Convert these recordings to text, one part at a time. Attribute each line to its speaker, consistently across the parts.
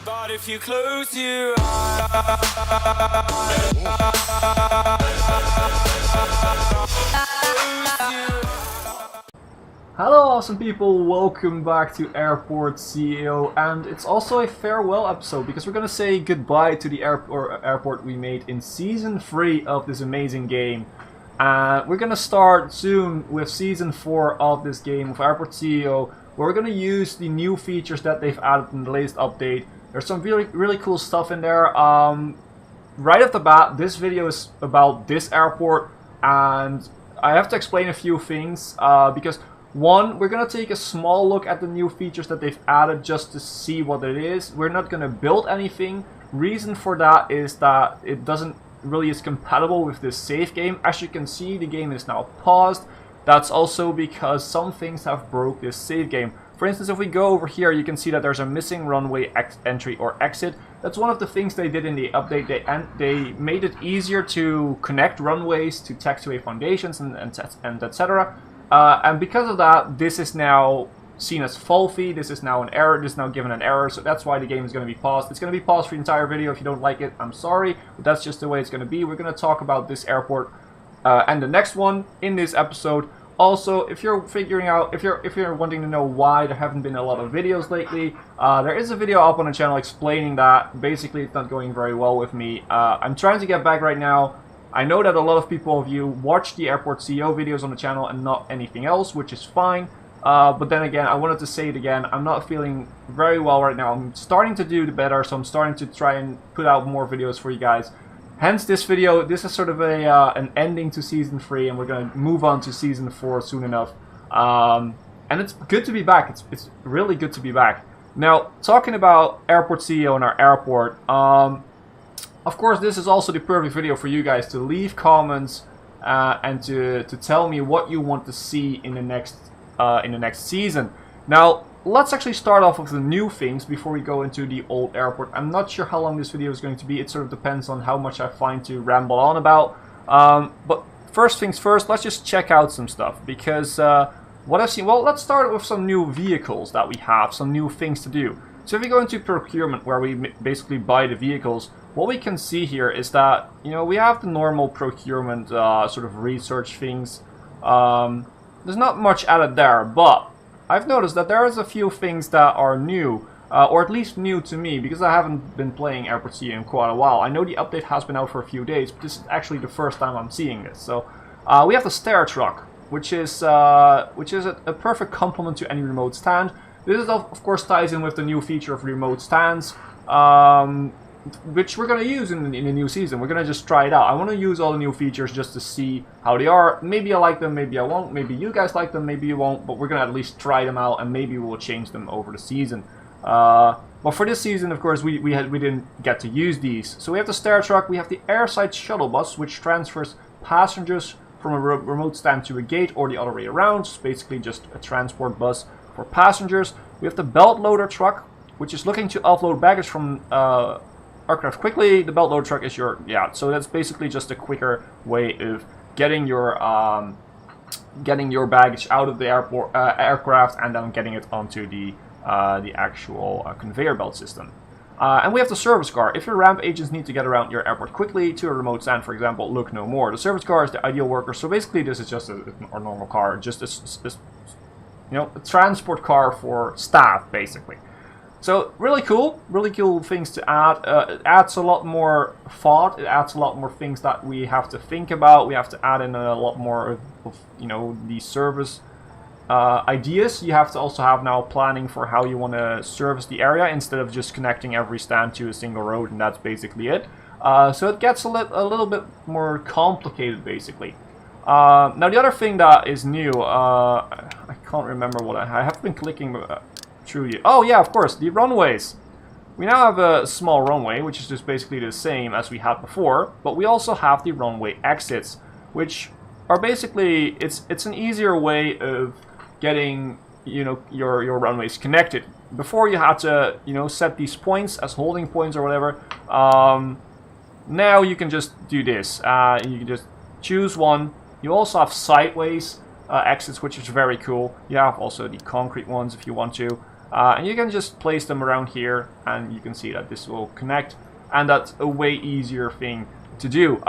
Speaker 1: But if you close your eyes,
Speaker 2: hello awesome people, welcome back to Airport CEO, and it's also a farewell episode because we're gonna say goodbye to the airport we made in Season 3 of this amazing game. We're gonna start soon with Season 4 of this game of Airport CEO, where we're gonna use the new features that they've added in the latest update. There's some really cool stuff in there. Right off the bat, this video is about this airport, and I have to explain a few things because one, we're gonna take a small look at the new features that they've added just to see what it is. We're not gonna build anything. Reason for that is that it doesn't really is compatible with this save game. As you can see, the game is now paused. That's also because some things have broke this save game. For instance, if we go over here, you can see that there's a missing runway entry or exit. That's one of the things they did in the update. They made it easier to connect runways to taxiway foundations and etc. And because of that, this is now seen as faulty. This is now an error. This is now given an error. So that's why the game is going to be paused. It's going to be paused for the entire video. If you don't like it, I'm sorry, but that's just the way it's going to be. We're going to talk about this airport and the next one in this episode. Also, if you're figuring out, if you're wanting to know why there haven't been a lot of videos lately, there is a video up on the channel explaining that. Basically, it's not going very well with me. I'm trying to get back right now. I know that a lot of people of you watch the Airport CEO videos on the channel and not anything else, which is fine. But then again, I wanted to say it again. I'm not feeling very well right now. I'm starting to do better, so I'm starting to try and put out more videos for you guys. Hence this video. This is sort of an ending to Season 3, and we're going to move on to Season 4 soon enough. And it's good to be back. It's really good to be back. Now, talking about Airport CEO and our airport, of course, this is also the perfect video for you guys to leave comments and to tell me what you want to see in the next season. Now, let's actually start off with the new things before we go into the old airport. I'm not sure how long this video is going to be. It sort of depends on how much I find to ramble on about. But first things first, let's just check out some stuff. Because what I've seen... Well, let's start with some new vehicles that we have. Some new things to do. So if we go into procurement, where we basically buy the vehicles, what we can see here is that, you know, we have the normal procurement sort of research things. There's not much added there, but I've noticed that there is a few things that are new, or at least new to me, because I haven't been playing Airport CEO in quite a while. I know the update has been out for a few days, but this is actually the first time I'm seeing this. So we have the stair truck, which is a perfect complement to any remote stand. This is of course ties in with the new feature of remote stands, which we're going to use in the new season. We're going to just try it out. I want to use all the new features just to see how they are. Maybe I like them, maybe I won't. Maybe you guys like them, maybe you won't. But we're going to at least try them out, and maybe we'll change them over the season. But for this season, of course, we didn't get to use these. So we have the stair truck. We have the airside shuttle bus, which transfers passengers from a remote stand to a gate, or the other way around. It's basically just a transport bus for passengers. We have the belt loader truck, which is looking to offload baggage from aircraft quickly. The belt loader truck is so that's basically just a quicker way of getting your baggage out of the aircraft and then getting it onto the actual conveyor belt system. And we have the service car. If your ramp agents need to get around your airport quickly to a remote stand, for example, look no more. The service car is the ideal worker. So basically, this is just a normal car, just a transport car for staff, basically. So really cool things to add. It adds a lot more thought. It adds a lot more things that we have to think about. We have to add in a lot more of the service ideas. You have to also have now planning for how you want to service the area instead of just connecting every stand to a single road, and that's basically it. So it gets a little bit more complicated, basically. Now the other thing that is new, I can't remember what I have been clicking through you. Oh yeah, of course, the runways. We now have a small runway, which is just basically the same as we had before, but we also have the runway exits, which are basically it's an easier way of getting your runways connected. Before you had to set these points as holding points or whatever. Now you can just do this. You can just choose one. You also have sideways exits, which is very cool. You have also the concrete ones if you want to. And you can just place them around here, and you can see that this will connect, and that's a way easier thing to do.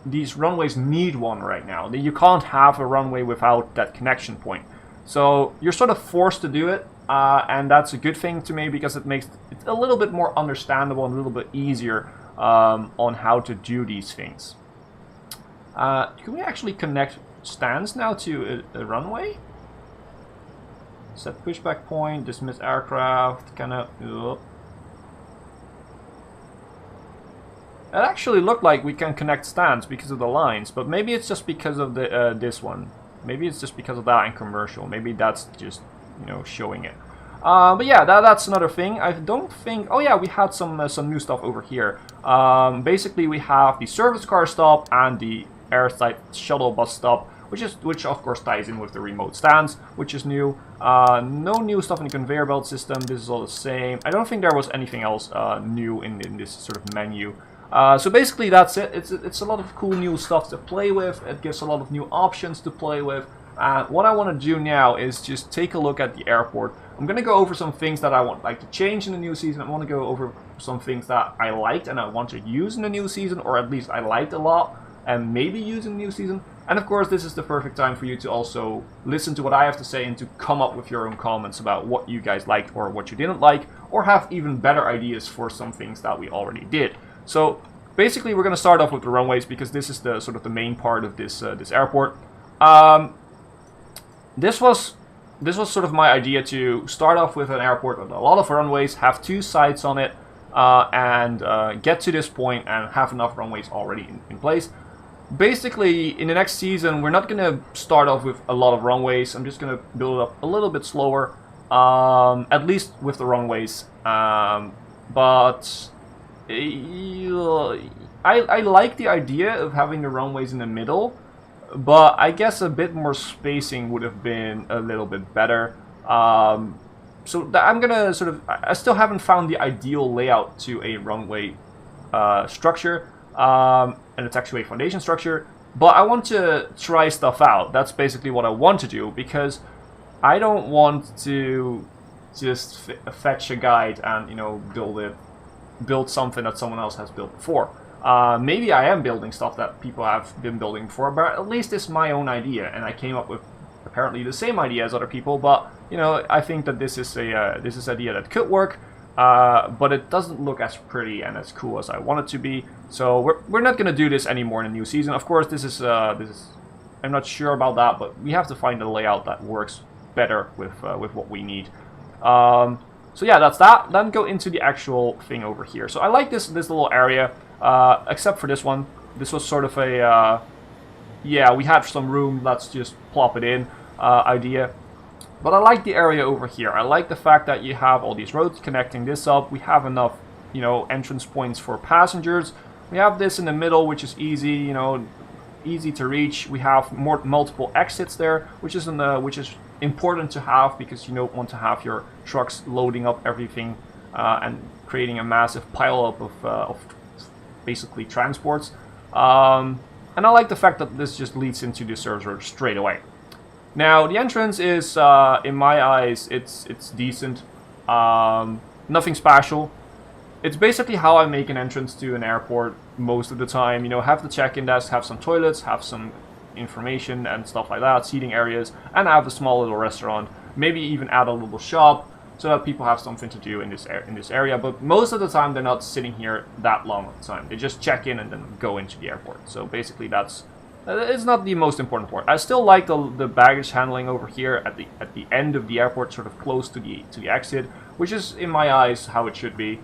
Speaker 2: These runways need one right now. You can't have a runway without that connection point. So you're sort of forced to do it, and that's a good thing to me because it makes it a little bit more understandable and a little bit easier on how to do these things. Can we actually connect stands now to a runway? Set pushback point, dismiss aircraft, kind of. It actually looked like we can connect stands because of the lines, but maybe it's just because of the this one. Maybe it's just because of that and commercial. Maybe that's just, you know, showing it. But yeah, that's another thing. I don't think. Oh yeah, we had some new stuff over here. Basically, we have the service car stop and the airside shuttle bus stop, which of course ties in with the remote stands, which is new. No new stuff in the conveyor belt system. This is all the same. I don't think there was anything else new in this sort of menu. So basically that's it. It's a lot of cool new stuff to play with. It gives a lot of new options to play with. What I want to do now is just take a look at the airport. I'm going to go over some things that I want like to change in the new season. I want to go over some things that I liked and I want to use in the new season, or at least I liked a lot and maybe use in the new season. And of course, this is the perfect time for you to also listen to what I have to say and to come up with your own comments about what you guys liked or what you didn't like, or have even better ideas for some things that we already did. So basically, we're going to start off with the runways because this is the sort of the main part of this this airport. This was sort of my idea to start off with an airport with a lot of runways, have 2 sites on it, and get to this point and have enough runways already in place. Basically, in the next season, we're not going to start off with a lot of runways. I'm just going to build it up a little bit slower, at least with the runways. But I like the idea of having the runways in the middle, but I guess a bit more spacing would have been a little bit better. So I'm gonna sort of, I still haven't found the ideal layout to a runway structure, and it's actually a foundation structure, but I want to try stuff out. That's basically what I want to do, because I don't want to just fetch a guide and, you know, build something that someone else has built before. Maybe I am building stuff that people have been building before, but at least it's my own idea, and I came up with apparently the same idea as other people. But you know, I think that this is an idea that could work, but it doesn't look as pretty and as cool as I want it to be. So we're not gonna do this anymore in the new season. Of course, this is I'm not sure about that, but we have to find a layout that works better with what we need. So yeah, that's that. Then go into the actual thing over here. So I like this little area, except for this one. This was sort of a, yeah, we have some room, let's just plop it in idea. But I like the area over here. I like the fact that you have all these roads connecting this up. We have enough, you know, entrance points for passengers. We have this in the middle, which is easy, you know, easy to reach. We have multiple exits there, which is important to have, because you don't want to have your trucks loading up everything and creating a massive pileup of basically transports. And I like the fact that this just leads into the service road straight away. Now the entrance is, in my eyes, it's decent. Nothing special. It's basically how I make an entrance to an airport most of the time. You know, have the check-in desk, have some toilets, have some information and stuff like that, seating areas, and have a small little restaurant. Maybe even add a little shop so that people have something to do in this area. But most of the time, they're not sitting here that long of the time. They just check in and then go into the airport. So basically, it's not the most important part. I still like the baggage handling over here at the end of the airport, sort of close to the exit, which is, in my eyes, how it should be.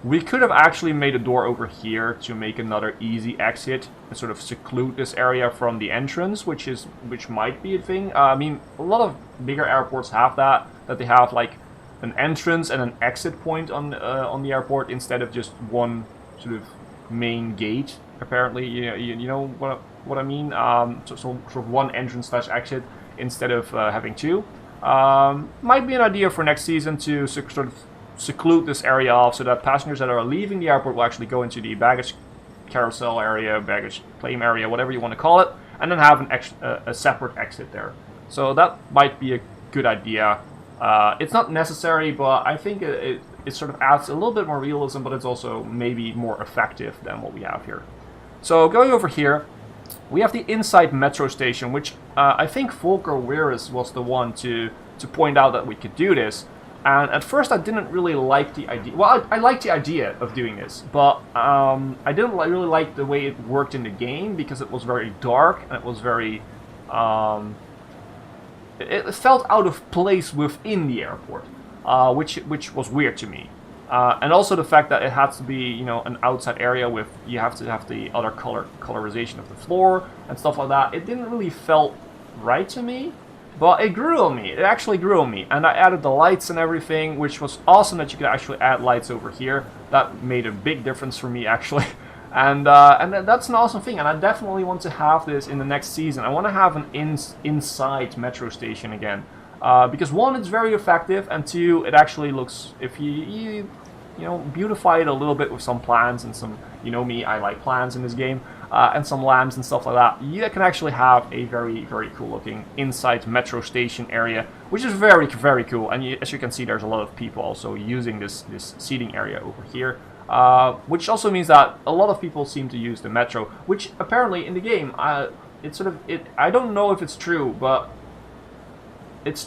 Speaker 2: We could have actually made a door over here to make another easy exit and sort of seclude this area from the entrance, which might be a thing. I mean, a lot of bigger airports have that they have like an entrance and an exit point on the airport instead of just one sort of main gate. Apparently, you know what I mean. So sort of one entrance / exit instead of having two. Might be an idea for next season to sort of seclude this area off so that passengers that are leaving the airport will actually go into the baggage carousel area, baggage claim area, whatever you want to call it, and then have a separate exit there. So that might be a good idea. It's not necessary, but I think it sort of adds a little bit more realism, but it's also maybe more effective than what we have here. So going over here, we have the inside metro station, which I think Volker Weris was the one to point out that we could do this. And at first I didn't really like the idea. Well, I liked the idea of doing this, but I didn't really like the way it worked in the game, because it was very dark and it was very... it felt out of place within the airport, which was weird to me. And also the fact that it had to be, you know, an outside area with, you have to have the other colorization of the floor and stuff like that. It didn't really felt right to me, but it grew on me. It actually grew on me, and I added the lights and everything, which was awesome that you could actually add lights over here. That made a big difference for me, actually. And that's an awesome thing, and I definitely want to have this in the next season. I want to have an inside metro station again. Because one, it's very effective, and two, it actually looks, if you know, beautify it a little bit with some plants and some, you know me, I like plants in this game, and some lamps and stuff like that, you can actually have a very, very cool looking inside metro station area, which is very, very cool. And as you can see, there's a lot of people also using this seating area over here. Which also means that a lot of people seem to use the metro, which apparently in the game, I don't know if it's true, but it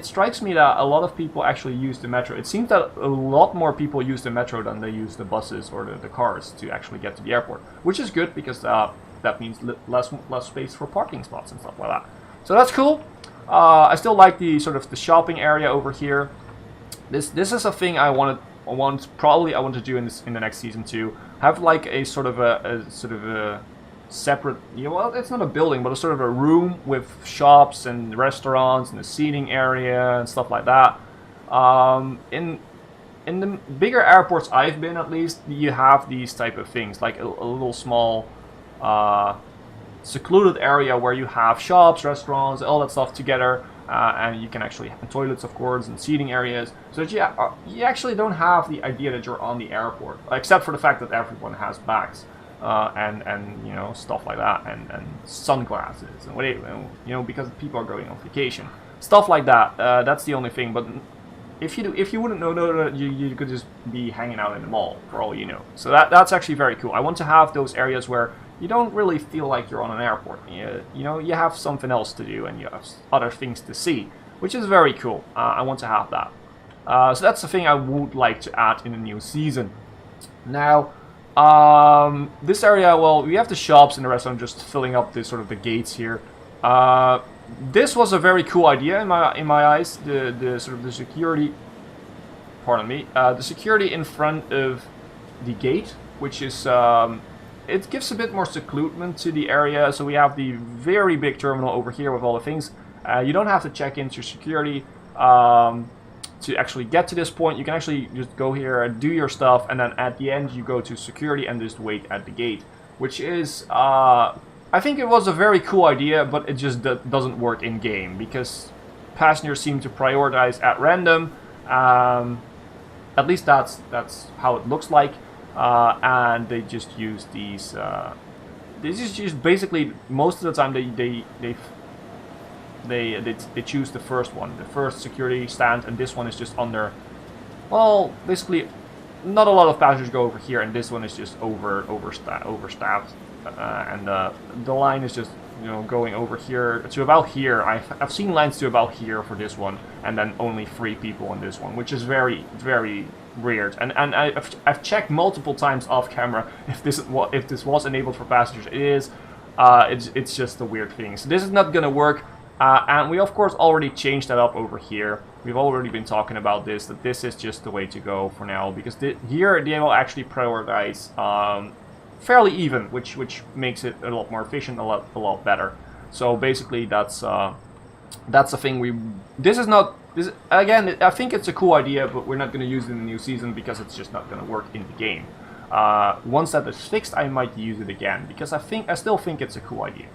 Speaker 2: strikes me that a lot of people actually use the metro. It seems that a lot more people use the metro than they use the buses or the cars to actually get to the airport, which is good, because that means less space for parking spots and stuff like that. So that's cool. I still like the sort of the shopping area over here. This is a thing I want to do in the next season too. Have like a sort of a separate, you know, well, it's not a building, but a sort of a room with shops and restaurants and a seating area and stuff like that. In the bigger airports I've been, at least, you have these type of things, like a little small secluded area where you have shops, restaurants, all that stuff together. And you can actually have toilets, of course, and seating areas, so that you actually don't have the idea that you're on the airport, except for the fact that everyone has bags and you know, stuff like that, and sunglasses and whatever, you know, because people are going on vacation, stuff like that. That's the only thing. But if you wouldn't know, you could just be hanging out in the mall for all you know. So that's actually very cool. I want to have those areas where you don't really feel like you're on an airport. You know, you have something else to do and you have other things to see, which is very cool. I want to have that. So that's the thing I would like to add in the new season. Now, this area, well, we have the shops and the restaurant just filling up the sort of the gates here. This was a very cool idea in my eyes. The sort of the security, pardon me, the security in front of the gate, which is it gives a bit more secludement to the area. So we have the very big terminal over here with all the things. You don't have to check into security to actually get to this point. You can actually just go here and do your stuff, and then at the end you go to security and just wait at the gate, which is I think it was a very cool idea, but it just doesn't work in game, because passengers seem to prioritize at random. At least that's how it looks like. And they just use these. They just use, basically, most of the time they choose the first one, the first security stand, and this one is just under. Well, basically, not a lot of passengers go over here, and this one is just overstaffed, and the line is just, you know, going over here to about here. I've seen lines to about here for this one, and then only 3 people on this one, which is very, very weird. And I've checked multiple times off camera if this was enabled for passengers. It is. It's just a weird thing. So this is not gonna work. And we of course already changed that up over here. We've already been talking about this, that this is just the way to go for now, because here they will actually prioritize fairly even, which makes it a lot more efficient, a lot better. So basically that's the thing. This again, I think it's a cool idea, but we're not going to use it in the new season because it's just not going to work in the game. Once that is fixed, I might use it again, because I still think it's a cool idea.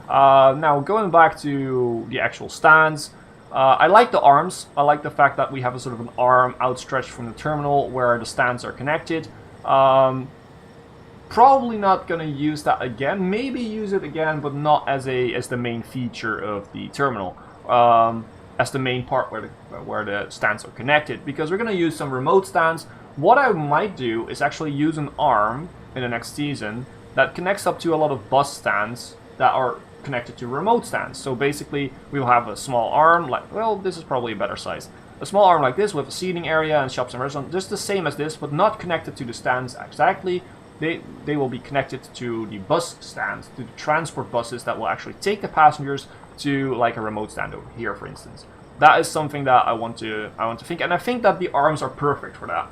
Speaker 2: Now, going back to the actual stands, I like the arms. I like the fact that we have a sort of an arm outstretched from the terminal where the stands are connected. Probably not going to use that again. Maybe use it again, but not as the main feature of the terminal. as the main part where the stands are connected, because we're going to use some remote stands. What I might do is actually use an arm in the next season that connects up to a lot of bus stands that are connected to remote stands. So basically we will have a small arm, like, well, this is probably a better size. A small arm like this with a seating area and shops and restaurants, just the same as this, but not connected to the stands exactly. They will be connected to the bus stands, to the transport buses that will actually take the passengers to like a remote stand over here, for instance. That is something that I want to think, and I think that the arms are perfect for that.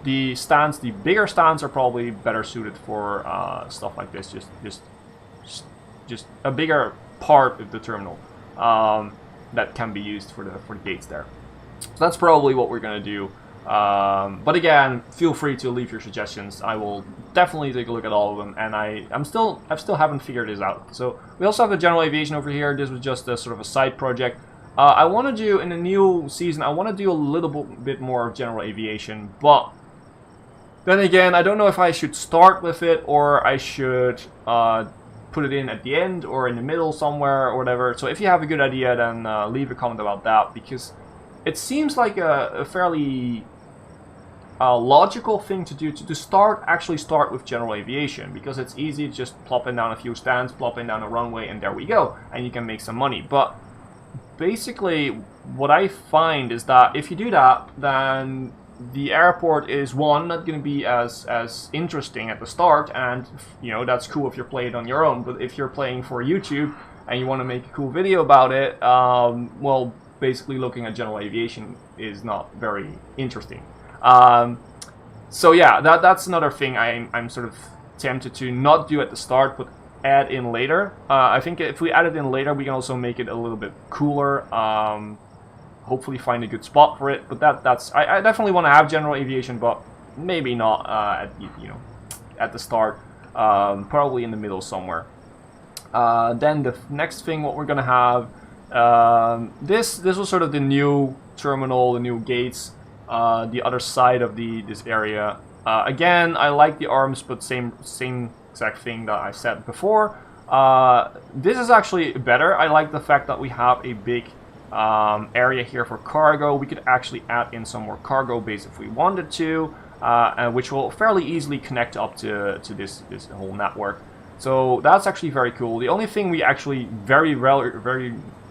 Speaker 2: The stands, the bigger stands, are probably better suited for stuff like this. Just a bigger part of the terminal that can be used for the gates there. So that's probably what we're gonna do. But again, feel free to leave your suggestions. I will definitely take a look at all of them, and I still haven't figured this out. So we also have the general aviation over here. This was just a sort of a side project. I want to do, in the new season, I want to do a little bit more of general aviation, but then again, I don't know if I should start with it or I should put it in at the end or in the middle somewhere or whatever. So if you have a good idea, then leave a comment about that, because it seems like a fairly logical thing to do, to actually start with general aviation, because it's easy, just plopping down a few stands, plopping down a runway, and there we go, and you can make some money. But basically what I find is that if you do that, then the airport is, one, not going to be as interesting at the start, and you know, that's cool if you're playing on your own. But if you're playing for YouTube and you want to make a cool video about it, well, basically looking at general aviation is not very interesting. So yeah, that's another thing I'm sort of tempted to not do at the start, but add in later. I think if we add it in later, we can also make it a little bit cooler. Hopefully find a good spot for it. But that's I definitely want to have general aviation, but maybe not at the start. Probably in the middle somewhere. Then the next thing, what we're gonna have. This was sort of the new terminal, the new gates, the other side of this area. Again, I like the arms, but same exact thing that I said before. This is actually better. I like the fact that we have a big area here for cargo. We could actually add in some more cargo bays if we wanted to, and which will fairly easily connect up to this whole network. So that's actually very cool. The only thing we actually very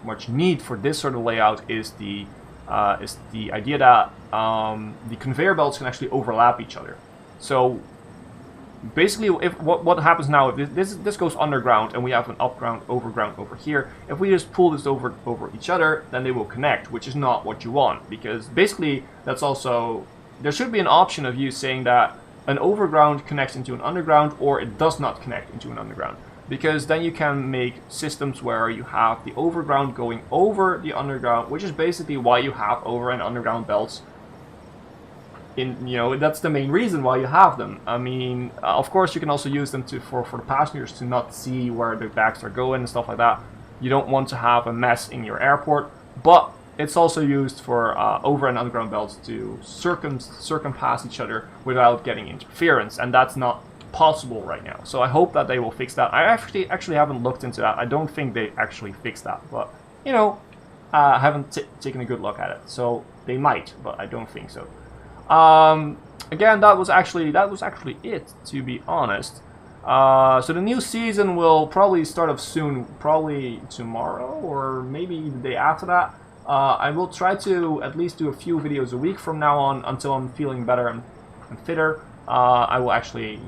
Speaker 2: much need for this sort of layout is the idea that the conveyor belts can actually overlap each other. So basically, if what happens now, if this goes underground and we have an upground, overground over here, if we just pull this over each other, then they will connect, which is not what you want, because basically that's also, there should be an option of you saying that an overground connects into an underground, or it does not connect into an underground, because then you can make systems where you have the overground going over the underground, which is basically why you have over and underground belts. That's the main reason why you have them. I mean, of course you can also use them for the passengers to not see where their bags are going and stuff like that. You don't want to have a mess in your airport, but it's also used for over and underground belts to circumpass each other without getting interference, and that's not possible right now. So I hope that they will fix that. I actually haven't looked into that. I don't think they actually fixed that, but I haven't taken a good look at it. So they might, but I don't think so. Again, that was actually it, to be honest. So the new season will probably start up soon, probably tomorrow or maybe the day after that. I will try to at least do a few videos a week from now on until I'm feeling better and fitter. I will actually,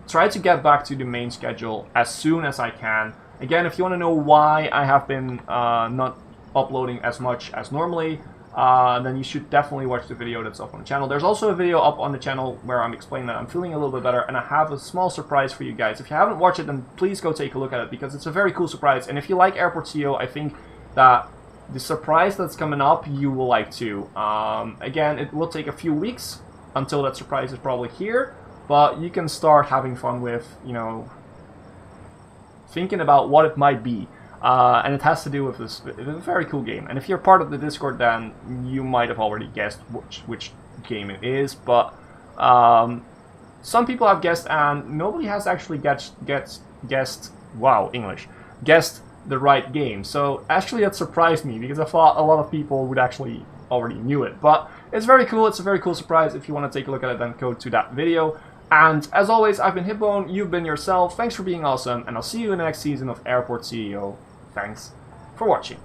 Speaker 2: try to get back to the main schedule as soon as I can. Again, if you want to know why I have been not uploading as much as normally, then you should definitely watch the video that's up on the channel. There's also a video up on the channel where I'm explaining that I'm feeling a little bit better, and I have a small surprise for you guys. If you haven't watched it, then please go take a look at it, because it's a very cool surprise. And if you like Airport CEO, I think that the surprise that's coming up, you will like too. Again, it will take a few weeks until that surprise is probably here, but you can start having fun with, thinking about what it might be. And it has to do with this a very cool game. And if you're part of the Discord, then you might have already guessed which game it is. But some people have guessed, and nobody has actually guessed the right game. So actually that surprised me because I thought a lot of people would actually already knew it. But it's very cool. It's a very cool surprise. If you want to take a look at it, then go to that video. And as always, I've been Hipbone, you've been yourself. Thanks for being awesome, and I'll see you in the next season of Airport CEO. Thanks for watching.